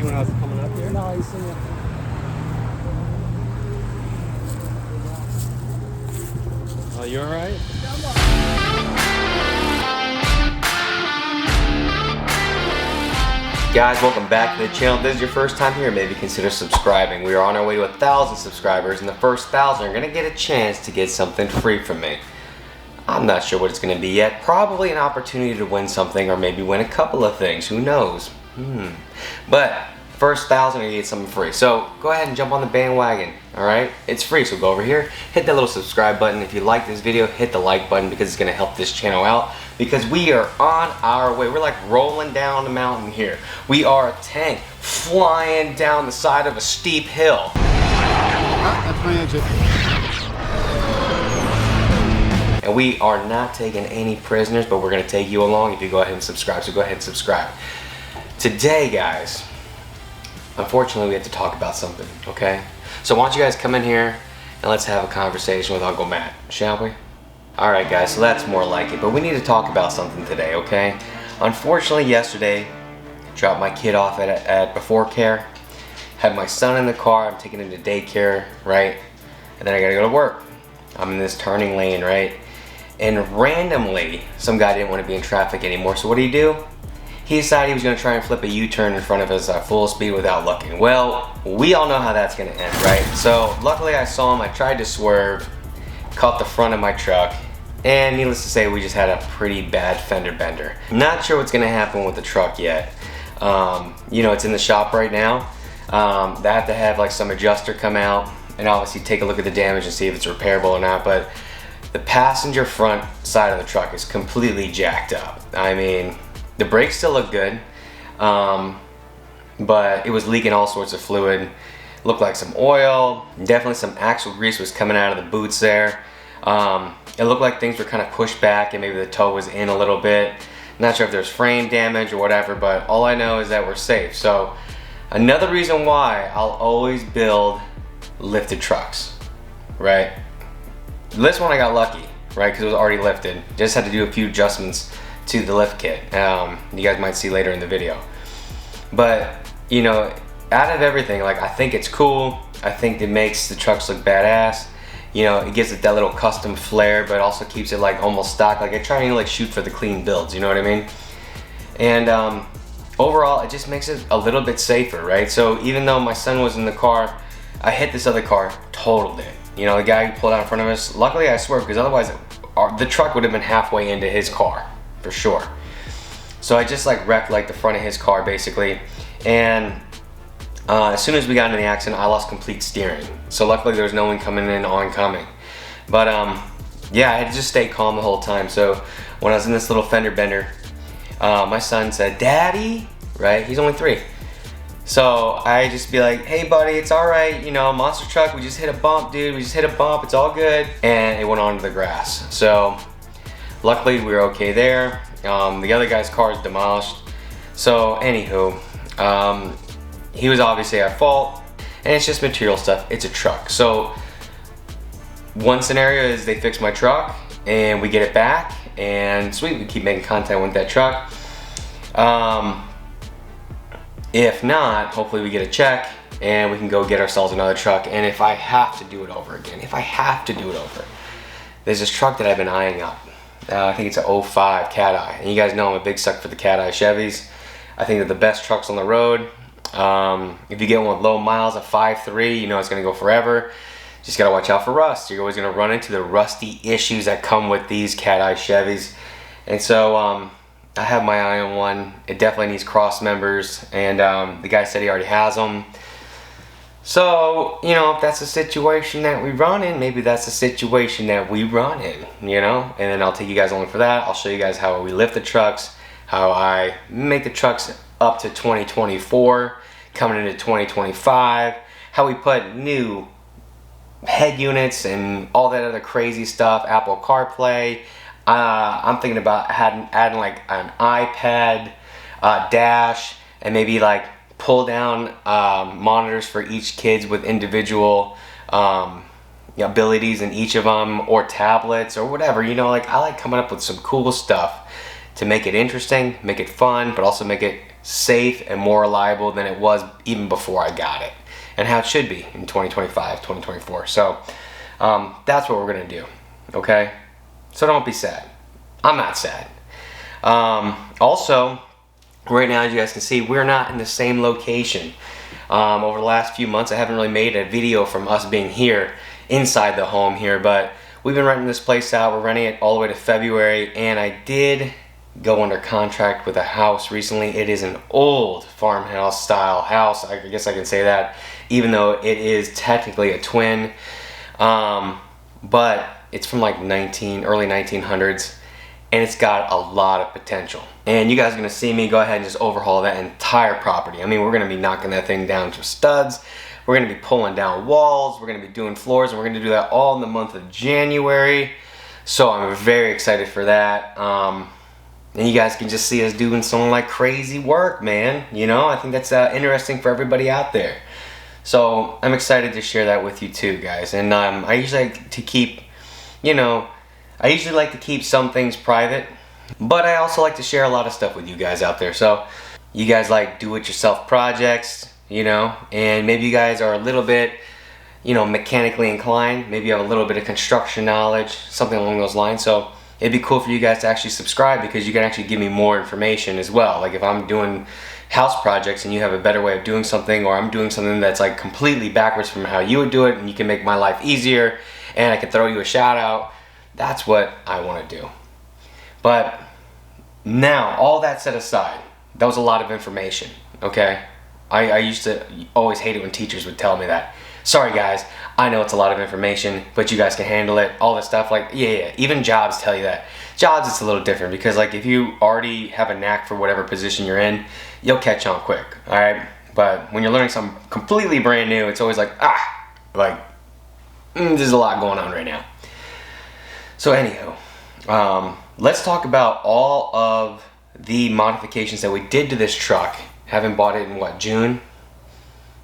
when I was coming up here? No, he's seen it. Oh, you alright? Guys, welcome back to the channel. If this is your first time here, maybe consider subscribing. We are on our way to 1,000 subscribers, and the first 1,000 are gonna get a chance to get something free from me. I'm not sure what it's gonna be yet. Probably an opportunity to win something, or maybe win a couple of things. Who knows? But first 1,000 are gonna get something free. So go ahead and jump on the bandwagon. All right, it's free. So go over here, hit that little subscribe button. If you like this video, hit the like button because it's gonna help this channel out. Because we are on our way. We're like rolling down the mountain here. We are a tank flying down the side of a steep hill. That's my engine. And we are not taking any prisoners, but we're gonna take you along if you go ahead and subscribe. So go ahead and subscribe. Today, guys, unfortunately, we have to talk about something, okay? So why don't you guys come in here and let's have a conversation with Uncle Matt, shall we? All right, guys, so that's more like it, but we need to talk about something today, okay? Unfortunately, yesterday, dropped my kid off at Before Care, had my son in the car, I'm taking him to daycare, right? And then I gotta go to work. I'm in this turning lane, right? And randomly, some guy didn't want to be in traffic anymore, so what do? He decided he was going to try and flip a U-turn in front of us at full speed without looking. Well, we all know how that's going to end, right? So luckily I saw him, I tried to swerve, caught the front of my truck, and needless to say, we just had a pretty bad fender bender. Not sure what's going to happen with the truck yet. You know, it's in the shop right now. They have to have like some adjuster come out and obviously take a look at the damage and see if it's repairable or not, but the passenger front side of the truck is completely jacked up. I mean, the brakes still look good, but it was leaking all sorts of fluid. Looked like some oil, definitely some axle grease was coming out of the boots there. It looked like things were kind of pushed back and maybe the toe was in a little bit. Not sure if there's frame damage or whatever, but all I know is that we're safe. So another reason why I'll always build lifted trucks, right? This one I got lucky, right, because it was already lifted. Just had to do a few adjustments to the lift kit. You guys might see later in the video. But, you know, out of everything, like, I think it's cool. I think it makes the trucks look badass. You know, it gives it that little custom flair, but also keeps it like almost stock. Like I try and like shoot for the clean builds, you know what I mean? And overall, it just makes it a little bit safer, right? So even though my son was in the car, I hit this other car, totaled it. You know, the guy who pulled out in front of us, luckily I swerved because otherwise the truck would have been halfway into his car, for sure. So I just like wrecked like the front of his car basically. And as soon as we got into the accident, I lost complete steering. So luckily there was no one coming in oncoming. But yeah, I had to just stay calm the whole time. So when I was in this little fender bender, my son said, "Daddy," right? He's only 3. So I just be like, "Hey buddy, it's all right, you know, monster truck, we just hit a bump, dude, we just hit a bump, it's all good." And it went onto the grass. So luckily we were okay there. The other guy's car is demolished. So anywho, he was obviously at fault, and it's just material stuff, it's a truck. So one scenario is they fix my truck and we get it back, and sweet, we keep making contact with that truck. If not, hopefully we get a check and we can go get ourselves another truck. And if I have to do it over again, there's this truck that I've been eyeing up. I think it's an 05 Cat Eye. And you guys know I'm a big sucker for the Cat Eye Chevys. I think they're the best trucks on the road. If you get one with low miles, a 5.3, you know it's gonna go forever. Just gotta watch out for rust. You're always gonna run into the rusty issues that come with these Cat Eye Chevys. And so, I have my eye on one. It definitely needs cross members, and the guy said he already has them. So, you know, if that's the situation that we run in, maybe that's the situation that we run in, you know? And then I'll take you guys along for that. I'll show you guys how we lift the trucks, how I make the trucks up to 2024, coming into 2025, how we put new head units and all that other crazy stuff, Apple CarPlay. I'm thinking about adding like an iPad dash, and maybe like pull down monitors for each kids with individual abilities in each of them, or tablets or whatever, you know. Like I like coming up with some cool stuff to make it interesting, make it fun, but also make it safe and more reliable than it was even before I got it, and how it should be in 2025, 2024. So that's what we're gonna do, okay? So don't be sad. I'm not sad. Also, right now, as you guys can see, we're not in the same location. Over the last few months, I haven't really made a video from us being here inside the home here, but we've been renting this place out. We're renting it all the way to February, and I did go under contract with a house recently. It is an old farmhouse style house, I guess I can say that, even though it is technically a twin, but it's from like early 1900s, and it's got a lot of potential. And you guys are gonna see me go ahead and just overhaul that entire property. I mean, we're gonna be knocking that thing down to studs. We're gonna be pulling down walls. We're gonna be doing floors, and we're gonna do that all in the month of January. So I'm very excited for that. And you guys can just see us doing some like crazy work, man. You know, I think that's interesting for everybody out there. So I'm excited to share that with you too, guys. And I usually like to keep, I usually like to keep some things private, but I also like to share a lot of stuff with you guys out there. So you guys like do-it-yourself projects, and maybe you guys are a little bit, mechanically inclined. Maybe you have a little bit of construction knowledge, something along those lines. So it'd be cool for you guys to actually subscribe, because you can actually give me more information as well. Like if I'm doing house projects and you have a better way of doing something, or I'm doing something that's like completely backwards from how you would do it, and you can make my life easier, and I can throw you a shout out, that's what I want to do. But now, all that set aside, that was a lot of information, okay? I used to always hate it when teachers would tell me that. Sorry guys, I know it's a lot of information, but you guys can handle it, all this stuff. Like, yeah, even jobs tell you that. Jobs, it's a little different, because like if you already have a knack for whatever position you're in, you'll catch on quick, all right? But when you're learning something completely brand new, it's always like, there's a lot going on right now. So anyhow, let's talk about all of the modifications that we did to this truck. Haven't bought it in what, June?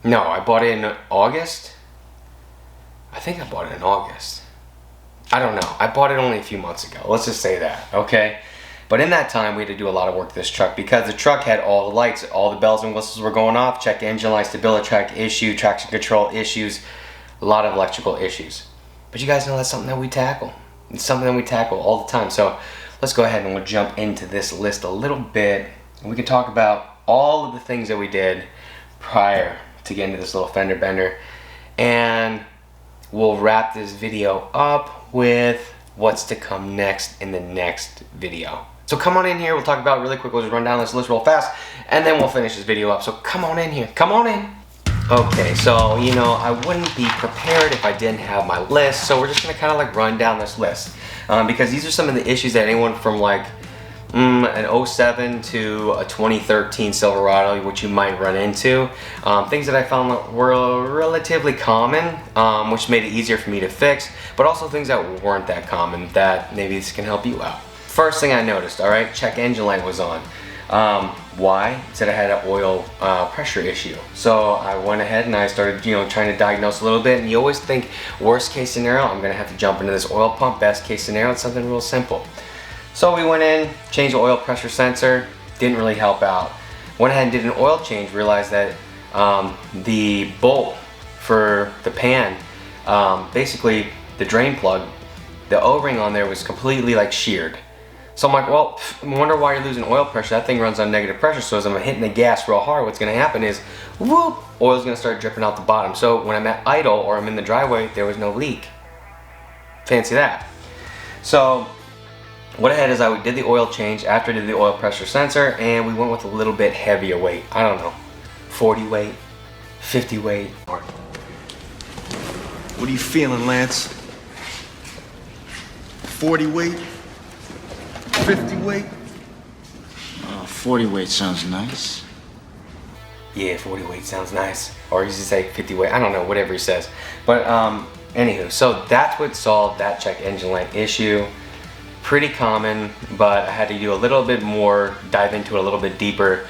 No, I bought it in August. I think I bought it in August. I don't know. I bought it only a few months ago. Let's just say that, okay? But in that time, we had to do a lot of work to this truck, because the truck had all the lights, all the bells and whistles were going off, check engine light, stability track issue, traction control issues, a lot of electrical issues. But you guys know that's something that we tackle. It's something that we tackle all the time. So let's go ahead and we'll jump into this list a little bit, and we can talk about all of the things that we did prior to getting to this little fender bender, and we'll wrap this video up with what's to come next in the next video. So come on in here, we'll talk about it really quick. We'll just run down this list real fast, and then we'll finish this video up. So come on in here, come on in. Okay, so I wouldn't be prepared if I didn't have my list, so we're just gonna kind of like run down this list, because these are some of the issues that anyone from like an 07 to a 2013 Silverado, which you might run into. Things that I found were relatively common, which made it easier for me to fix, but also things that weren't that common that maybe this can help you out. First thing I noticed, all right, check engine light was on. Why? It said I had an oil pressure issue. So I went ahead and I started, trying to diagnose a little bit. And you always think, worst case scenario, I'm gonna have to jump into this oil pump. Best case scenario, it's something real simple. So we went in, changed the oil pressure sensor. Didn't really help out. Went ahead and did an oil change. Realized that the bolt for the pan, basically the drain plug, the O-ring on there was completely like sheared. So I'm like, well, I wonder why you're losing oil pressure. That thing runs on negative pressure, so as I'm hitting the gas real hard, what's gonna happen is, whoop, oil's gonna start dripping out the bottom. So when I'm at idle or I'm in the driveway, there was no leak. Fancy that. So what I had is I did the oil change after I did the oil pressure sensor, and we went with a little bit heavier weight. I don't know, 40 weight, 50 weight. What are you feeling, Lance? 40 weight? 50 weight? 40 weight sounds nice. Yeah, 40 weight sounds nice. Or you should say 50 weight, I don't know, whatever he says. But anywho, so that's what solved that check engine light issue. Pretty common, but I had to do a little bit more, dive into it a little bit deeper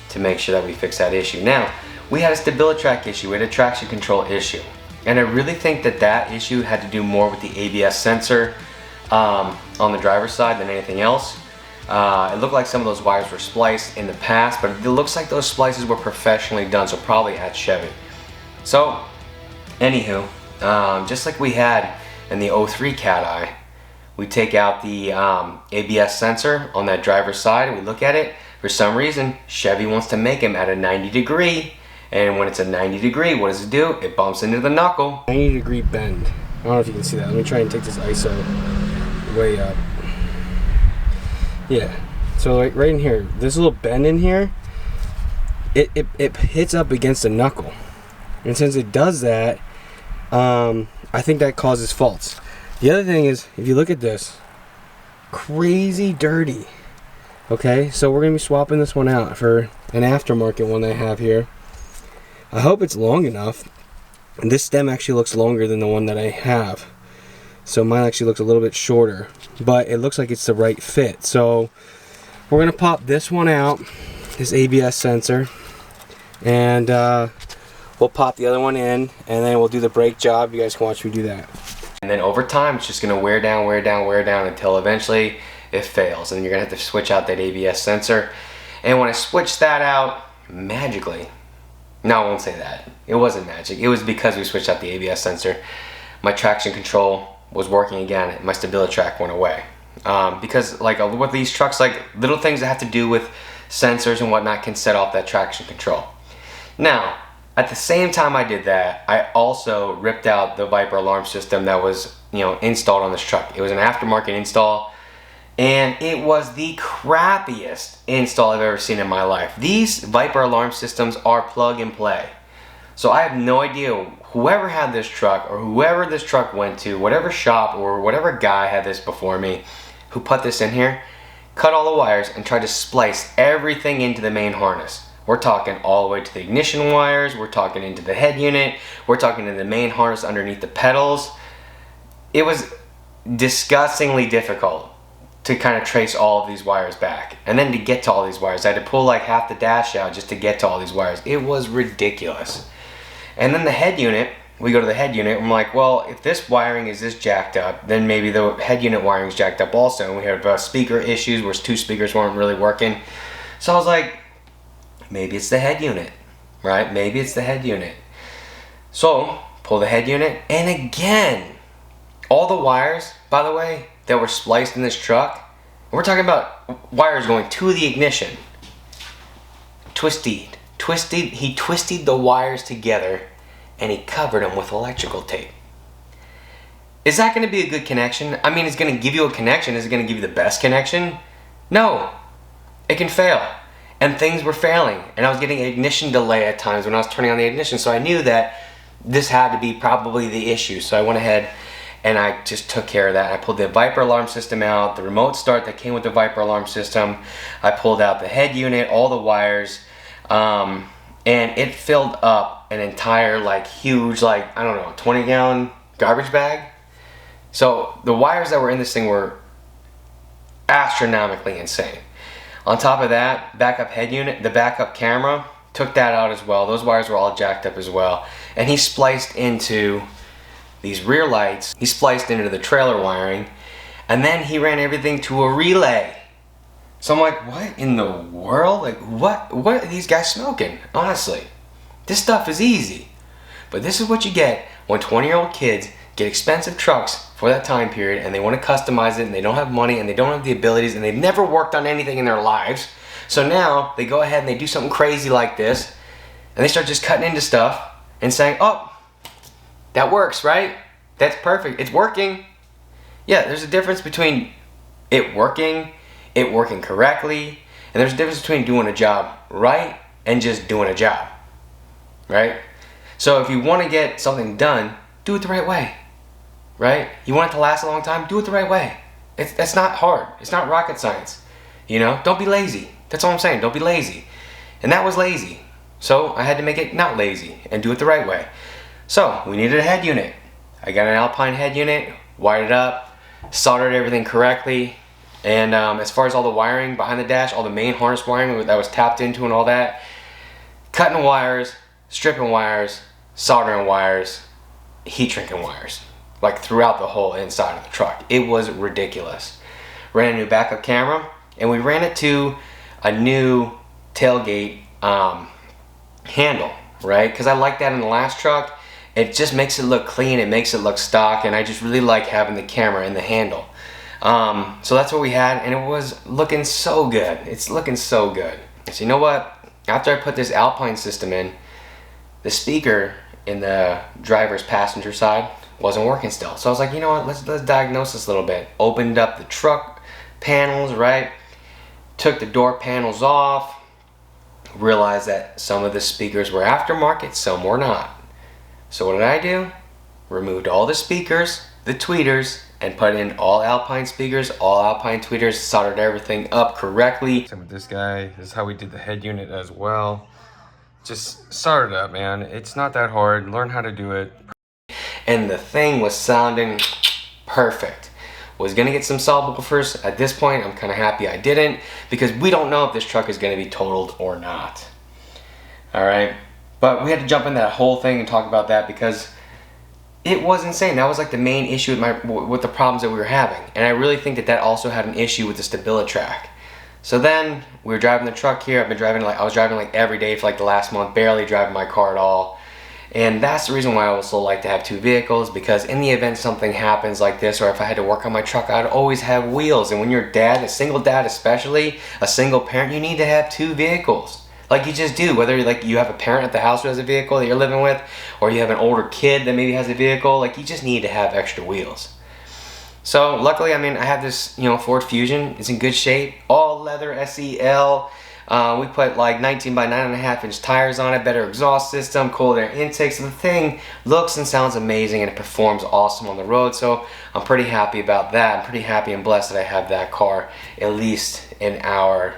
to make sure that we fix that issue. Now, we had a stability track issue, we had a traction control issue. And I really think that that issue had to do more with the ABS sensor on the driver's side than anything else. It looked like some of those wires were spliced in the past, but it looks like those splices were professionally done, so probably at Chevy. So, anywho, just like we had in the 03 Cat Eye, we take out the ABS sensor on that driver's side and we look at it. For some reason, Chevy wants to make them at a 90 degree. And when it's a 90 degree, what does it do? It bumps into the knuckle. 90 degree bend. I don't know if you can see that. Let me try and take this ISO way up. Yeah. So like right in here, this little bend in here, it hits up against the knuckle. And since it does that, I think that causes faults. The other thing is, if you look at this, crazy dirty. Okay, so we're gonna be swapping this one out for an aftermarket one I have here. I hope it's long enough. And this stem actually looks longer than the one that I have. So mine actually looks a little bit shorter, but it looks like it's the right fit. So we're gonna pop this one out, this ABS sensor, and we'll pop the other one in, and then we'll do the brake job. You guys can watch me do that. And then over time, it's just gonna wear down, wear down, wear down until eventually it fails. And you're gonna have to switch out that ABS sensor. And when I switched that out, magically, no, I won't say that. It wasn't magic. It was because we switched out the ABS sensor. My traction control was working again, and my stability track went away. Because like with these trucks, like little things that have to do with sensors and whatnot can set off that traction control. Now, at the same time I did that, I also ripped out the Viper alarm system that was, installed on this truck. It was an aftermarket install, and it was the crappiest install I've ever seen in my life. These Viper alarm systems are plug and play. So I have no idea whoever had this truck or whoever this truck went to, whatever shop or whatever guy had this before me, who put this in here, cut all the wires and tried to splice everything into the main harness. We're talking all the way to the ignition wires, we're talking into the head unit, we're talking into the main harness underneath the pedals. It was disgustingly difficult to kind of trace all of these wires back. And then to get to all these wires, I had to pull like half the dash out just to get to all these wires. It was ridiculous. And then the head unit, we go to the head unit, and I'm like, well, if this wiring is this jacked up, then maybe the head unit wiring is jacked up also. And we have speaker issues where 2 speakers weren't really working. So I was like, maybe it's the head unit, right? Maybe it's the head unit. So, pull the head unit, and again, all the wires, by the way, that were spliced in this truck, we're talking about wires going to the ignition. He twisted the wires together and he covered them with electrical tape. Is that going to be a good connection? I mean, it's going to give you a connection. Is it going to give you the best connection? No. It can fail. And things were failing. And I was getting ignition delay at times when I was turning on the ignition. So I knew that this had to be probably the issue. So I went ahead and I just took care of that. I pulled the Viper alarm system out, the remote start that came with the Viper alarm system. I pulled out the head unit, all the wires, and it filled up an entire huge 20-gallon garbage bag. So the wires that were in this thing were astronomically insane. On top of that, backup head unit, the backup camera, took that out as well. Those wires were all jacked up as well. And he spliced into these rear lights, he spliced into the trailer wiring, and then he ran everything to a relay. So I'm like, what in the world? What are these guys smoking? Honestly, this stuff is easy. But this is what you get when 20-year-old kids get expensive trucks for that time period and they want to customize it and they don't have money and they don't have the abilities and they've never worked on anything in their lives. So now they go ahead and they do something crazy like this and they start just cutting into stuff and saying, oh, that works, right? That's perfect. It's working. Yeah, there's a difference between it working correctly, and there's a difference between doing a job right and just doing a job, right? So if you want to get something done, do it the right way, right? You want it to last a long time, do it the right way. That's not hard. It's not rocket science. Don't be lazy. That's all I'm saying. Don't be lazy. And that was lazy. So I had to make it not lazy and do it the right way. So we needed a head unit. I got an Alpine head unit, wired it up, soldered everything correctly, and as far as all the wiring behind the dash, all the main harness wiring that was tapped into and all that, cutting wires, stripping wires, soldering wires, heat shrinking wires, throughout the whole inside of the truck. It was ridiculous. Ran a new backup camera, and we ran it to a new tailgate handle, right? Because I like that in the last truck. It just makes it look clean, it makes it look stock, and I just really like having the camera in the handle. So that's what we had, and it was looking so good. It's looking so good. So you know what? After I put this Alpine system in, the speaker in the driver's passenger side wasn't working still. So I was like, you know what? Let's diagnose this a little bit. Opened up the truck panels, right? Took the door panels off. Realized that some of the speakers were aftermarket, some were not. So what did I do? Removed all the speakers, the tweeters, and put in all Alpine speakers, all Alpine tweeters, soldered everything up correctly. Same with this guy. This is how we did the head unit as well. Just solder it up, man. It's not that hard. Learn how to do it. And the thing was sounding perfect. Was gonna get some subwoofers. At this point, I'm kind of happy I didn't, because we don't know if this truck is gonna be totaled or not. All right, but we had to jump in that whole thing and talk about that because it was insane. That was like the main issue with the problems that we were having, and I really think that also had an issue with the StabiliTrak. So then we were driving the truck here. I was driving like every day for like the last month, barely driving my car at all. And that's the reason why I also like to have two vehicles, because in the event something happens like this, or if I had to work on my truck, I'd always have wheels. And when you're a dad, a single dad especially, a single parent, you need to have two vehicles. Like you just do, whether like you have a parent at the house who has a vehicle that you're living with, or you have an older kid that maybe has a vehicle, like you just need to have extra wheels. So luckily, I mean, I have this, Ford Fusion. It's in good shape, all leather SEL. We put like 19 by 9.5 inch tires on it, better exhaust system, cold air intake. So the thing looks and sounds amazing, and it performs awesome on the road. So I'm pretty happy about that. I'm pretty happy and blessed that I have that car, at least in our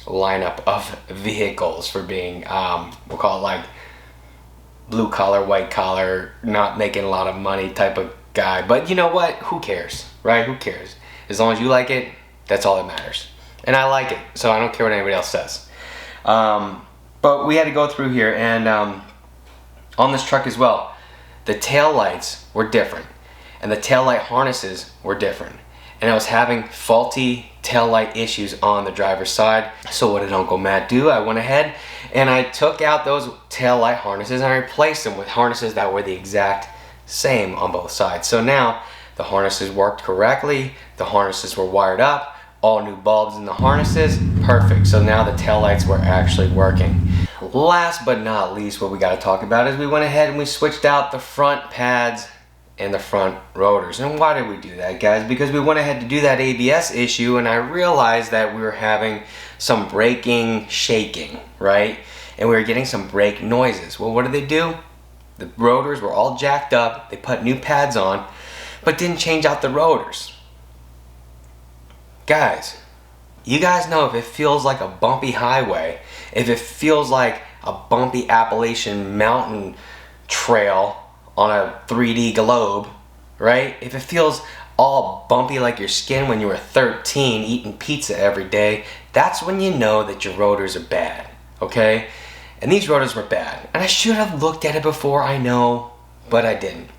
lineup of vehicles for being, we'll call it like blue collar, white collar, not making a lot of money type of guy. But you know what? Who cares, right? Who cares? As long as you like it, that's all that matters. And I like it, so I don't care what anybody else says. But we had to go through here, and on this truck as well, the tail lights were different, and the tail light harnesses were different. And I was having faulty tail light issues on the driver's side. So what did Uncle Matt do? I went ahead and I took out those tail light harnesses and I replaced them with harnesses that were the exact same on both sides. So now the harnesses worked correctly, the harnesses were wired up, all new bulbs in the harnesses, perfect. So now the tail lights were actually working. Last but not least, what we got to talk about is we went ahead and we switched out the front pads and the front rotors. And why did we do that, guys? Because we went ahead to do that ABS issue, and I realized that we were having some braking shaking, right? And we were getting some brake noises. Well, what did they do? The rotors were all jacked up, they put new pads on, but didn't change out the rotors. Guys, you guys know if it feels like a bumpy highway, if it feels like a bumpy Appalachian mountain trail on a 3D globe, right? If it feels all bumpy like your skin when you were 13 eating pizza every day, that's when you know that your rotors are bad, okay? And these rotors were bad. And I should have looked at it before, I know, but I didn't.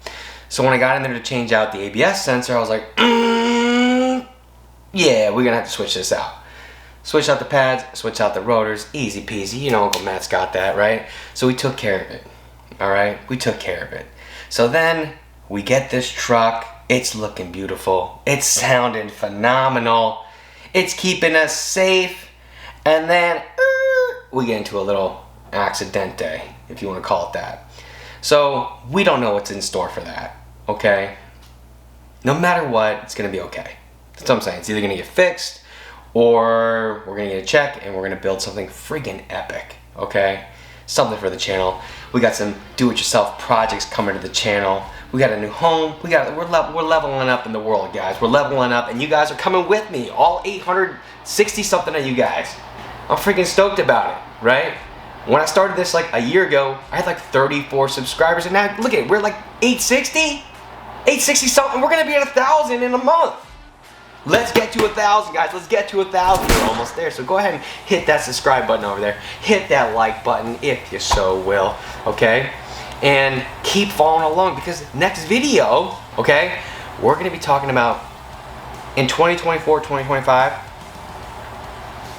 So when I got in there to change out the ABS sensor, I was like, yeah, we're gonna have to switch this out. Switch out the pads, switch out the rotors, easy peasy. You know Uncle Matt's got that, right? So we took care of it, all right? We took care of it. So then we get this truck, it's looking beautiful, it's sounding phenomenal, it's keeping us safe, and then we get into a little accidente, if you want to call it that. So we don't know what's in store for that, okay? No matter what, it's gonna be okay. That's what I'm saying. It's either gonna get fixed, or we're gonna get a check and we're gonna build something friggin' epic, okay? Something for the channel. We got some do-it-yourself projects coming to the channel. We got a new home. We're leveling up in the world, guys. We're leveling up, and you guys are coming with me. All 860 something of you guys. I'm freaking stoked about it, right? When I started this like a year ago, I had like 34 subscribers, and now look at it, we're like 860 something. We're gonna be at 1,000 in a month. Let's get to 1,000, guys. Let's get to 1,000. We're almost there. So go ahead and hit that subscribe button over there. Hit that like button if you so will, okay? And keep following along, because next video, okay, we're going to be talking about in 2024, 2025,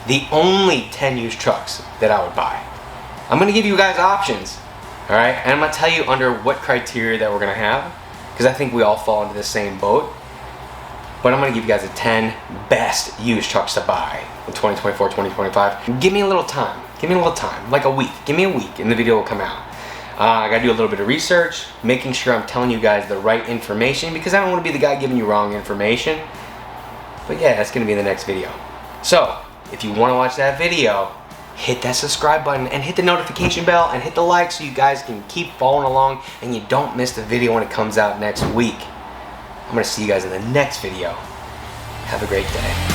the only 10 used trucks that I would buy. I'm gonna give you guys options, all right? And I'm gonna tell you under what criteria that we're gonna have, because I think we all fall into the same boat. But I'm gonna give you guys the 10 best used trucks to buy in 2024, 2025. Give me a little time. Give me a little time, like a week. Give me a week and the video will come out. I gotta do a little bit of research, making sure I'm telling you guys the right information, because I don't wanna be the guy giving you wrong information. But yeah, that's gonna be in the next video. So, if you wanna watch that video, hit that subscribe button and hit the notification bell and hit the like so you guys can keep following along and you don't miss the video when it comes out next week. I'm gonna see you guys in the next video. Have a great day.